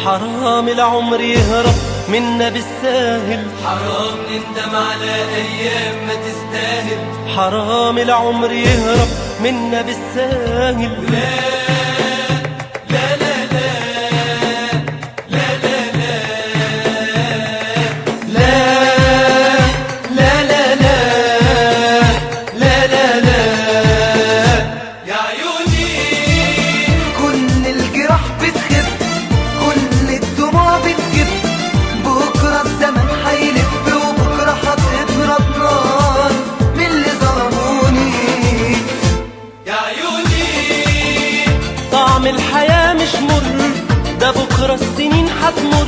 حرام العمر يهرب منا بالساهل، حرام نندم على أيام ما تستاهل، حرام العمر يهرب منا بالساهل. طعم الحياة مش مر، ده بكرة السنين هتمر.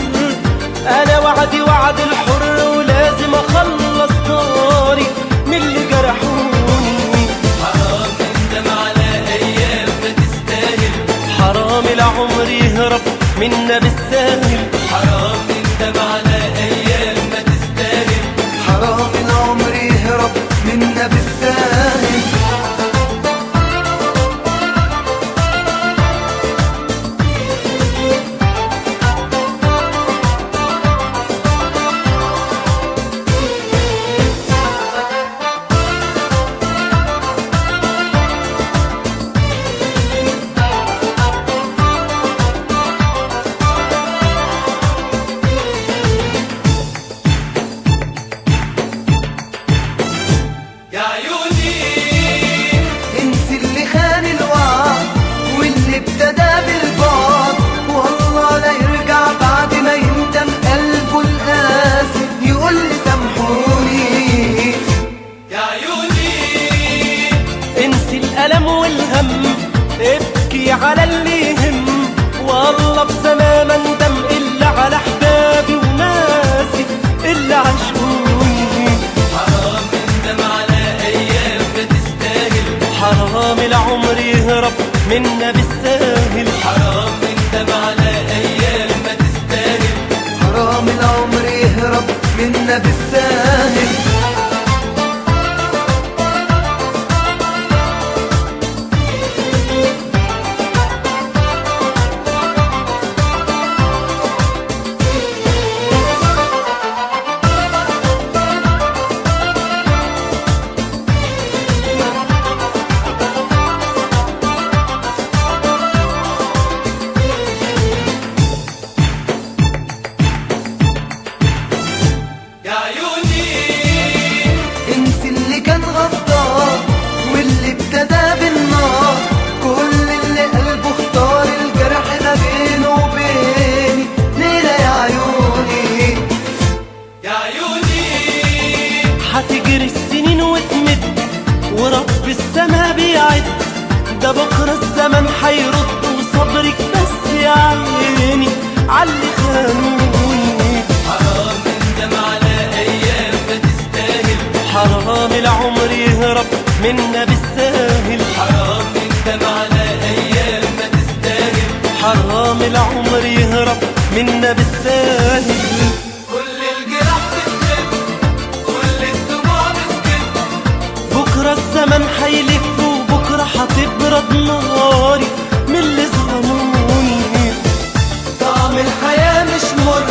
أنا وعدي وعد الحر ولازم أخلص ناري من اللي جرحوني. حرام نندم على أيام ما تستاهل، حرام العمر يهرب منا بالساهل، حرام نندم على أيام ما تستاهل، حرام العمر يهرب منا بالساهل. الألم والهم ابكي على اللي يهم، والله بزمان ما ندم إلا على أحبابي وناسي اللي عاشوني. حرام نندم على أيام ما تستاهل، حرام العمر يهرب منا بالساهل، حرام نندم على أيام ما تستاهل، حرام العمر يهرب منا بالساهل. واللي ابتدى بالنار، كل اللي قلبه اختار الجرح ما بينه وبيني. ليلة يا عيوني يا عيوني، هتجري السنين وتمد ورب السما بيعد، ده بكرة الزمن هيرد وصبرك بس يا عيني عاللي خانوني. حرام نندم على أيام ما تستاهل، حرام العمر يهرب منا بالساهل، حرام نندم على أيام ما تستاهل، حرام العمر يهرب منا بالساهل. كل الجراح بتخف، كل الدموع بتكف، بكرة الزمن هيلف وبكرة هتبرد ناري من اللي ظلموني. طعم الحياة مش مر،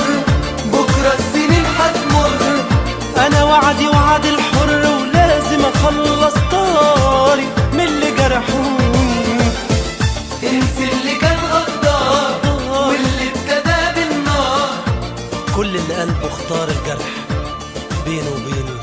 بكرة السنين هتمر. أنا وعدي وعد الحر ولازم أخلص طاري من اللي جرحوني. انسي اللي كان غدار واللي ابتدى بالنار، كل اللي قلبه اختار الجرح بينه وبيني